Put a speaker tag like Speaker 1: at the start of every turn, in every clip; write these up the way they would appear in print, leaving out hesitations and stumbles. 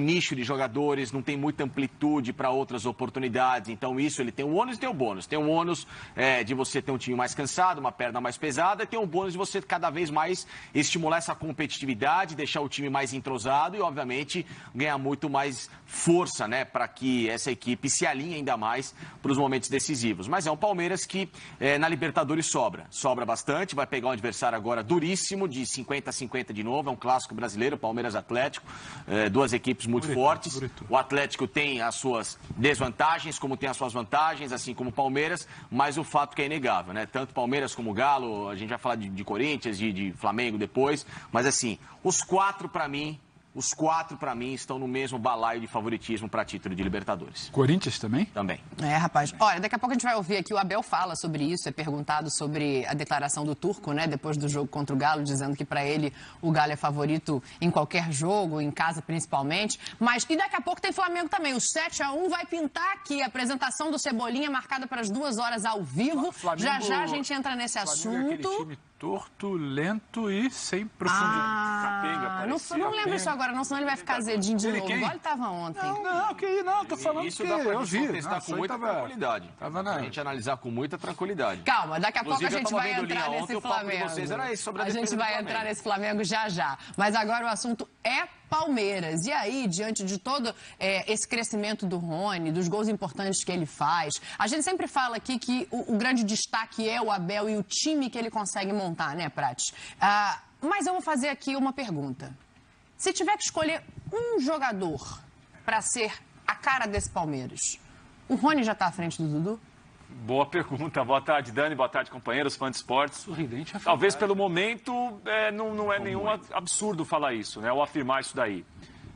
Speaker 1: nicho de jogadores, não tem muita amplitude para outras oportunidades. Então, isso ele tem o ônus e tem o bônus. Tem o ônus de você ter um time mais cansado, uma perna mais pesada, e tem o bônus de você cada vez mais estimular essa competitividade, deixar o time mais entrosado e, obviamente, ganhar muito mais força, né, para que essa equipe se alinhe ainda mais para os momentos decisivos. Mas é um Palmeiras que na Libertadores sobra bastante, vai pegar um adversário agora duríssimo, de 50-50 de novo, é um clássico brasileiro, Palmeiras Atlético, duas equipes muito fortes. O Atlético tem as suas desvantagens, como tem as suas vantagens, assim como o Palmeiras, mas o fato que é inegável, né? Tanto Palmeiras como Galo, a gente vai falar de Corinthians, de Flamengo depois, mas assim, os quatro para mim estão no mesmo balaio de favoritismo para título de Libertadores.
Speaker 2: Corinthians também?
Speaker 1: Também.
Speaker 3: Rapaz. Olha, daqui a pouco a gente vai ouvir aqui o Abel fala sobre isso, é perguntado sobre a declaração do Turco, né, depois do jogo contra o Galo, dizendo que para ele o Galo é favorito em qualquer jogo, em casa principalmente. Mas, e daqui a pouco tem Flamengo também. O 7-1 vai pintar aqui. A apresentação do Cebolinha marcada para as 2 horas ao vivo.
Speaker 2: Flamengo,
Speaker 3: já a gente entra nesse
Speaker 2: Flamengo
Speaker 3: assunto.
Speaker 2: É aquele time torto, lento e sem profundidade.
Speaker 3: Não lembro isso agora, não, senão ele vai ficar azedinho de novo, igual ele estava ontem.
Speaker 2: Não, tô falando
Speaker 1: isso
Speaker 2: que
Speaker 1: dá pra
Speaker 2: eu vi.
Speaker 1: contestar com muita tranquilidade. A gente analisar com muita tranquilidade.
Speaker 3: Calma, daqui a pouco a
Speaker 1: Inclusive,
Speaker 3: gente vai entrar nesse
Speaker 1: o papo de
Speaker 3: Flamengo.
Speaker 1: vocês era esse, sobre
Speaker 3: a gente vai entrar nesse Flamengo já. Mas agora o assunto é Palmeiras. E aí, diante de todo esse crescimento do Rony, dos gols importantes que ele faz, a gente sempre fala aqui que o grande destaque é o Abel e o time que ele consegue montar, né, Prates? Mas eu vou fazer aqui uma pergunta. Se tiver que escolher um jogador para ser a cara desse Palmeiras, o Rony já está à frente do Dudu?
Speaker 4: Boa pergunta. Boa tarde, Dani. Boa tarde, companheiros, fãs de esportes.
Speaker 2: Sorridente.
Speaker 4: Talvez pelo momento não é nenhum absurdo falar isso, né? Ou afirmar isso daí.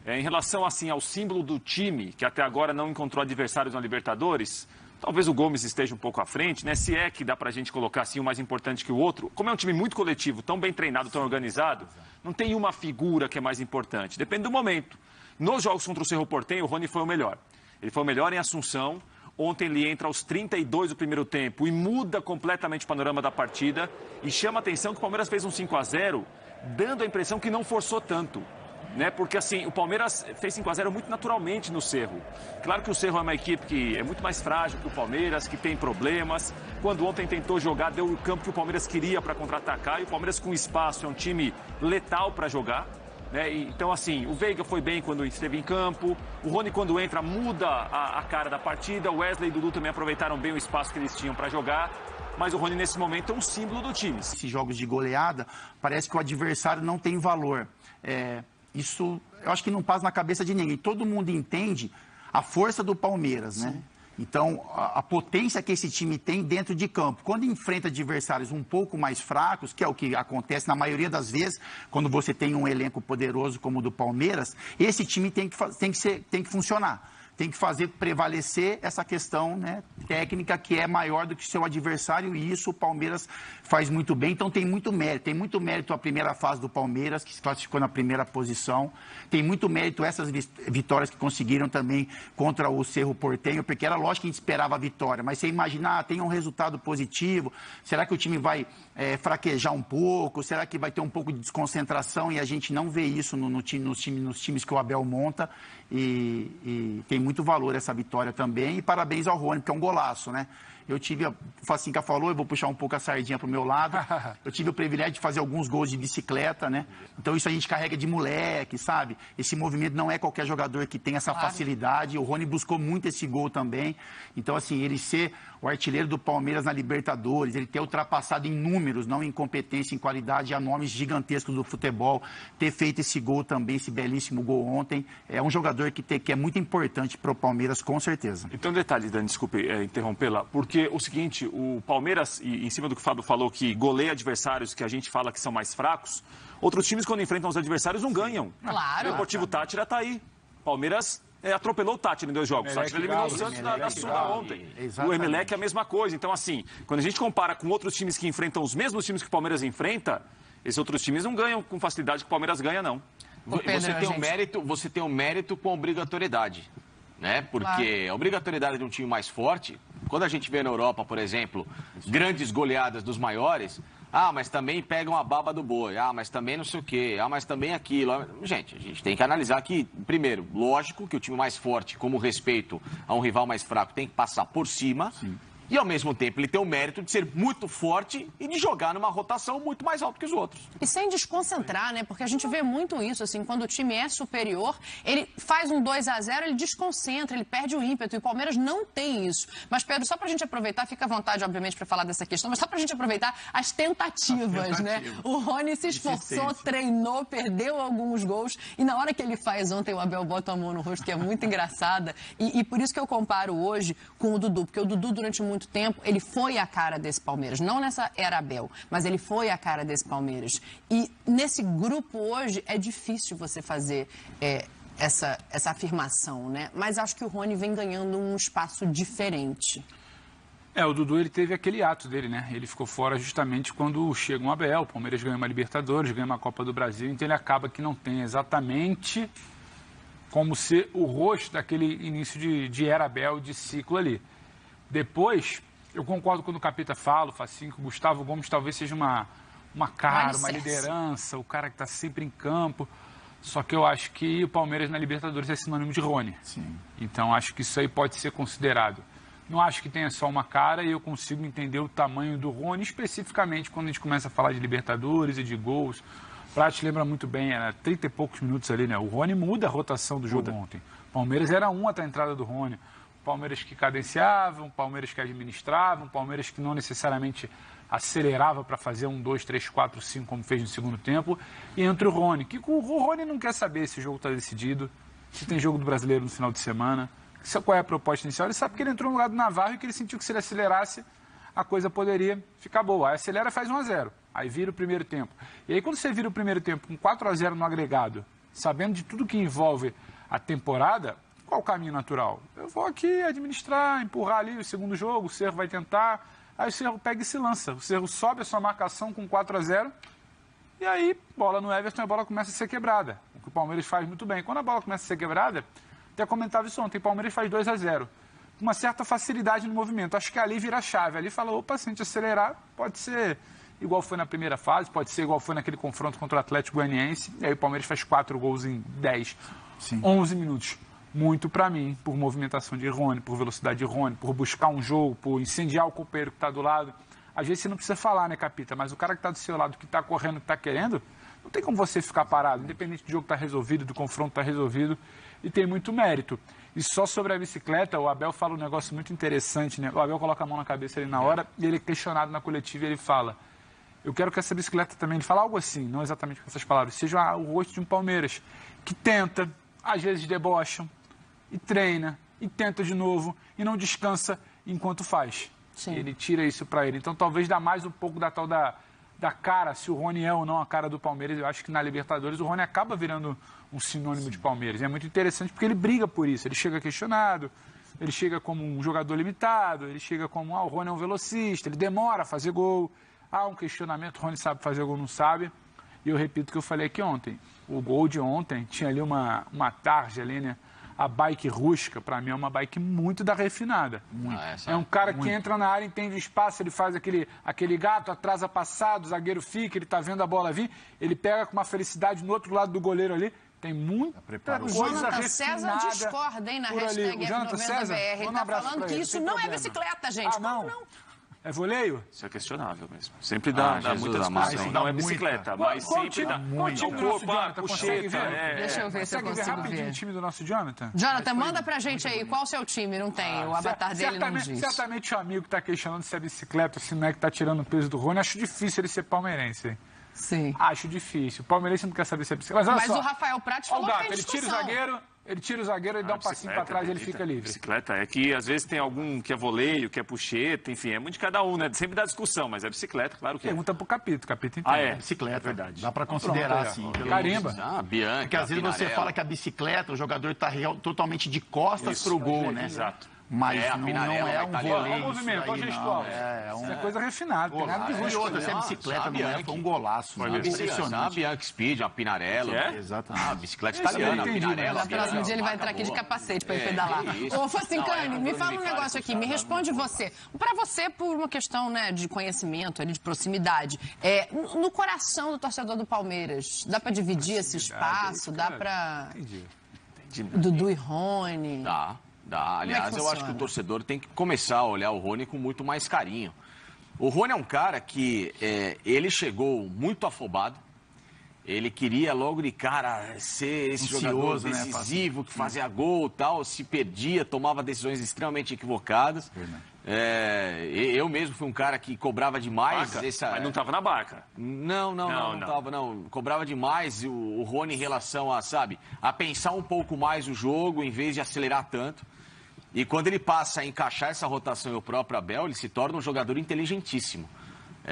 Speaker 4: Em relação assim ao símbolo do time, que até agora não encontrou adversários na Libertadores, talvez o Gomes esteja um pouco à frente, né? Se é que dá pra gente colocar assim um mais importante que o outro. Como é um time muito coletivo, tão bem treinado, tão organizado, não tem uma figura que é mais importante. Depende do momento. Nos jogos contra o Cerro Porteño, o Rony foi o melhor. Ele foi o melhor em Assunção. Ontem ele entra aos 32 do primeiro tempo e muda completamente o panorama da partida. E chama a atenção que o Palmeiras fez um 5-0, dando a impressão que não forçou tanto. Né? Porque assim, o Palmeiras fez 5-0 muito naturalmente no Cerro. Claro que o Cerro é uma equipe que é muito mais frágil que o Palmeiras, que tem problemas. Quando ontem tentou jogar, deu o campo que o Palmeiras queria para contra-atacar. E o Palmeiras com espaço é um time letal para jogar. Né? Então, assim, o Veiga foi bem quando esteve em campo. O Rony, quando entra, muda a cara da partida. O Wesley e o Dudu também aproveitaram bem o espaço que eles tinham para jogar. Mas o Rony, nesse momento, é um símbolo do time.
Speaker 5: Esses jogos de goleada, parece que o adversário não tem valor. Isso, eu acho que não passa na cabeça de ninguém. Todo mundo entende a força do Palmeiras, né? Então, a potência que esse time tem dentro de campo. Quando enfrenta adversários um pouco mais fracos, que é o que acontece na maioria das vezes, quando você tem um elenco poderoso como o do Palmeiras, esse time tem que funcionar. Tem que fazer prevalecer essa questão, né, técnica que é maior do que seu adversário, e isso o Palmeiras faz muito bem. Então tem muito mérito. Tem muito mérito a primeira fase do Palmeiras, que se classificou na primeira posição. Tem muito mérito essas vitórias que conseguiram também contra o Cerro Porteño, porque era lógico que a gente esperava a vitória, mas você imaginar, tem um resultado positivo, será que o time vai fraquejar um pouco? Será que vai ter um pouco de desconcentração? E a gente não vê isso nos times que o Abel monta. E tem muito valor essa vitória também. E parabéns ao Rony, porque é um golaço, né? Eu tive, o Facinca falou, eu vou puxar um pouco a sardinha pro meu lado. Eu tive o privilégio de fazer alguns gols de bicicleta, né? Então isso a gente carrega de moleque, sabe? Esse movimento não é qualquer jogador que tem essa facilidade. O Rony buscou muito esse gol também. Então, assim, ele ser o artilheiro do Palmeiras na Libertadores, ele ter ultrapassado em números, não em competência, em qualidade, a nomes gigantescos do futebol, ter feito esse gol também, esse belíssimo gol ontem, é um jogador que é muito importante para o Palmeiras, com certeza.
Speaker 4: Então, detalhe, Dani, desculpe interrompê-la, porque o seguinte, o Palmeiras, em cima do que o Fábio falou, que goleia adversários que a gente fala que são mais fracos, outros times, quando enfrentam os adversários, não ganham.
Speaker 3: Claro.
Speaker 4: O Deportivo Tátira está aí. Palmeiras atropelou o Tátira em 2 jogos. O Tátira eliminou o Santos da Sula ontem.
Speaker 5: Exatamente.
Speaker 4: O Emelec é a mesma coisa. Então, assim, quando a gente compara com outros times que enfrentam os mesmos times que o Palmeiras enfrenta, esses outros times não ganham com facilidade que o Palmeiras ganha, não.
Speaker 1: Você tem um mérito com obrigatoriedade, né? Porque a obrigatoriedade de um time mais forte, quando a gente vê na Europa, por exemplo, grandes goleadas dos maiores, Ah, mas também pegam a baba do boi. Ah, mas também não sei o quê. Ah, mas também aquilo. Gente, a gente tem que analisar que, primeiro, lógico que o time mais forte, como respeito a um rival mais fraco, tem que passar por cima. Sim. E, ao mesmo tempo, ele tem o mérito de ser muito forte e de jogar numa rotação muito mais alta que os outros.
Speaker 3: E sem desconcentrar, né? Porque a gente vê muito isso, assim, quando o time é superior, ele faz um 2-0, ele desconcentra, ele perde o ímpeto. E o Palmeiras não tem isso. Mas, Pedro, só pra gente aproveitar, fica à vontade, obviamente, para falar dessa questão, mas só pra gente aproveitar as tentativas, né? O Rony se esforçou, treinou, perdeu alguns gols. E na hora que ele faz ontem, o Abel bota a mão no rosto, que é muito engraçada. E por isso que eu comparo hoje com o Dudu, porque o Dudu, durante muito tempo, ele foi a cara desse Palmeiras. Não nessa era Abel, mas ele foi a cara desse Palmeiras. E nesse grupo hoje é difícil você fazer essa afirmação, né? Mas acho que o Rony vem ganhando um espaço diferente.
Speaker 2: O Dudu, ele teve aquele ato dele, né? Ele ficou fora justamente quando chega um Abel, o Palmeiras ganha uma Libertadores, ganha uma Copa do Brasil, então ele acaba que não tem exatamente como ser o rosto daquele início de era Abel, de ciclo ali. Depois, eu concordo quando o Capita fala, o Facinho, que o Gustavo Gomes talvez seja uma cara, uma liderança, o cara que está sempre em campo. Só que eu acho que o Palmeiras na Libertadores é sinônimo de Rony.
Speaker 5: Sim.
Speaker 2: Então, acho que isso aí pode ser considerado. Não acho que tenha só uma cara e eu consigo entender o tamanho do Rony, especificamente quando a gente começa a falar de Libertadores e de gols. O Prat lembra muito bem, era 30 e poucos minutos ali, né? O Rony muda a rotação do jogo ontem. O Palmeiras era até a entrada do Rony. Palmeiras que cadenciava, um Palmeiras que administrava, um Palmeiras que não necessariamente acelerava para fazer 1, 2, 3, 4, 5, como fez no segundo tempo. E entre o Rony, que o Rony não quer saber se o jogo está decidido, se tem jogo do Brasileiro no final de semana, qual é a proposta inicial. Ele sabe que ele entrou no lugar do Navarro e que ele sentiu que se ele acelerasse, a coisa poderia ficar boa. Aí acelera e faz 1-0, aí vira o primeiro tempo. E aí quando você vira o primeiro tempo com 4-0 no agregado, sabendo de tudo que envolve a temporada, qual o caminho natural? Eu vou aqui administrar, empurrar ali o segundo jogo, o Cerro vai tentar, aí o Cerro pega e se lança. O Cerro sobe a sua marcação com 4-0 e aí, bola no Everton, a bola começa a ser quebrada. O que o Palmeiras faz muito bem. Quando a bola começa a ser quebrada, até comentava isso ontem, o Palmeiras faz 2-0. Com uma certa facilidade no movimento. Acho que ali vira a chave. Ali fala, opa, se a gente acelerar, pode ser igual foi na primeira fase, pode ser igual foi naquele confronto contra o Atlético Goianiense. E aí o Palmeiras faz 4 gols em 10, 11 minutos. Muito para mim, por movimentação de Rony, por velocidade de Rony, por buscar um jogo, por incendiar o companheiro que está do lado. Às vezes você não precisa falar, né, Capita? Mas o cara que está do seu lado, que está correndo, que está querendo, não tem como você ficar parado. Independente do jogo estar resolvido, do confronto estar resolvido, e tem muito mérito. E só sobre a bicicleta, o Abel fala um negócio muito interessante, né? O Abel coloca a mão na cabeça ali na hora, e ele é questionado na coletiva, e ele fala, eu quero que essa bicicleta também, ele fala algo assim, não exatamente com essas palavras, seja o rosto de um Palmeiras, que tenta, às vezes debocham, e treina, e tenta de novo, e não descansa enquanto faz. Sim. Ele tira isso para ele. Então, talvez dá mais um pouco da tal da cara, se o Rony é ou não a cara do Palmeiras. Eu acho que na Libertadores o Rony acaba virando um sinônimo de Palmeiras. É muito interessante porque ele briga por isso. Ele chega questionado, ele chega como um jogador limitado, ele chega como, o Rony é um velocista, ele demora a fazer gol. Há um questionamento, o Rony sabe fazer gol, não sabe. E eu repito o que eu falei aqui ontem. O gol de ontem tinha ali uma tarja ali, né? A bike rústica, para mim, é uma bike muito da refinada. É um cara que entra na área, entende o espaço, ele faz aquele gato, atrasa passado, o zagueiro fica, ele tá vendo a bola vir, ele pega com uma felicidade no outro lado do goleiro ali. Tem muita coisa
Speaker 3: refinada. O Jonathan César discorda, hein, na hashtag F90BR. Ele tá falando que isso não é bicicleta, gente. Como não?
Speaker 2: É voleio?
Speaker 4: Isso é questionável mesmo. Sempre dá muita discussão. Não é bicicleta, mas sempre dá muito.
Speaker 3: Deixa eu ver se eu consigo ver.
Speaker 2: O time do nosso Jonathan?
Speaker 3: Jonathan, manda pra gente aí. Qual o seu time? Não tem. O avatar dele não diz.
Speaker 2: Certamente o amigo que tá questionando se é bicicleta, se não é que tá tirando o peso do Rony. Acho difícil ele ser palmeirense.
Speaker 3: Sim.
Speaker 2: Acho difícil. O palmeirense não quer saber se é bicicleta. Mas
Speaker 3: o Rafael Prats falou que tem discussão.
Speaker 2: Ele tira o zagueiro, ele dá um passinho para trás e ele fica livre.
Speaker 4: Bicicleta é que às vezes tem algum que é voleio, que é puxeta, enfim, é muito de cada um, né? Sempre dá discussão, mas é bicicleta, claro que é.
Speaker 2: Pergunta pro Capito entende.
Speaker 5: É bicicleta, é verdade. Dá para considerar assim.
Speaker 2: Carimba.
Speaker 1: Bianca.
Speaker 5: Porque às vezes você fala que a bicicleta, o jogador está totalmente de costas pro gol, né?
Speaker 4: Exato.
Speaker 5: mas
Speaker 1: a
Speaker 5: não
Speaker 1: Pinarello,
Speaker 5: é
Speaker 1: uma
Speaker 5: um
Speaker 1: italiana.
Speaker 5: vôlei.
Speaker 2: Olha o movimento, olha o
Speaker 5: isso aí,
Speaker 2: gestual.
Speaker 5: não. É
Speaker 2: Isso é coisa refinada, tem nada de
Speaker 5: E
Speaker 2: rústico.
Speaker 5: outra, se a bicicleta não é, foi um golaço. Né?
Speaker 1: A
Speaker 5: Impressionante.
Speaker 1: Bianchi Speed, a Pinarello.
Speaker 5: Exatamente.
Speaker 1: A bicicleta
Speaker 2: Isso eu
Speaker 1: italiana, a
Speaker 2: entendi,
Speaker 1: Pinarello.
Speaker 3: No próximo dia ele vai entrar aqui de capacete para ir pedalar. Ô, Facincani, me fala um negócio aqui, me responde você. Para você, por uma questão, né, de conhecimento, ali, de proximidade, no coração do torcedor do Palmeiras, dá para dividir esse espaço? Dá para... Dudu e Rony?
Speaker 1: Dá. Aliás, eu acho que o torcedor tem que começar a olhar o Rony com muito mais carinho. O Rony é um cara que ele chegou muito afobado. Ele queria logo de cara ser esse jogador decisivo, que fazia gol e tal, se perdia, tomava decisões extremamente equivocadas. Eu mesmo fui um cara que cobrava demais.
Speaker 4: Mas não estava na barca.
Speaker 1: Não tava, não. Cobrava demais o Rony em relação a pensar um pouco mais o jogo, em vez de acelerar tanto. E quando ele passa a encaixar essa rotação e o próprio Abel, ele se torna um jogador inteligentíssimo.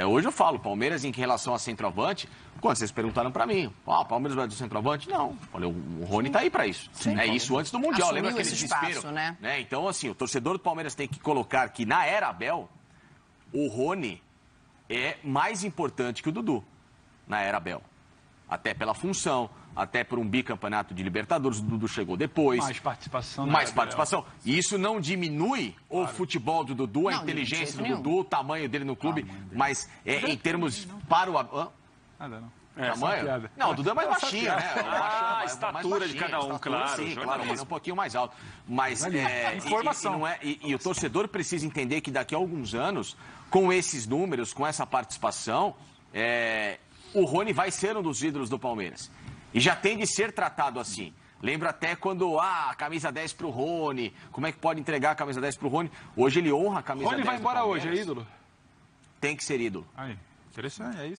Speaker 1: Hoje eu falo, Palmeiras em relação a centroavante, quando vocês perguntaram para mim, Palmeiras vai do centroavante? Não. Olha, o Rony tá aí para isso.
Speaker 3: Sim,
Speaker 1: isso antes do Mundial.
Speaker 3: assumiu
Speaker 1: Lembra aquele
Speaker 3: esse
Speaker 1: desespero?
Speaker 3: espaço, né?
Speaker 1: Então, assim, o torcedor do Palmeiras tem que colocar que na era Abel, o Rony é mais importante que o Dudu na era Abel. Até pela função, até por um bicampeonato de Libertadores, o Dudu chegou depois.
Speaker 2: Mais participação.
Speaker 1: Mais participação. E isso não diminui o futebol do Dudu, a inteligência do Dudu, o tamanho dele no clube, mas em termos para o...
Speaker 2: Nada, não.
Speaker 1: Tamanho? Não, o Dudu é mais baixinho, né?
Speaker 4: A estatura de cada um, claro.
Speaker 1: Sim, claro, mas é um pouquinho mais alto. Mas
Speaker 2: informação.
Speaker 1: E o torcedor precisa entender que daqui a alguns anos, com esses números, com essa participação, o Rony vai ser um dos ídolos do Palmeiras. E já tem de ser tratado assim. Lembra até quando, a camisa 10 pro Rony, como é que pode entregar a camisa 10 pro Rony? Hoje ele honra a camisa 10
Speaker 2: Rony vai embora hoje, é ídolo?
Speaker 1: Tem que ser ídolo.
Speaker 2: Aí, interessante, é isso.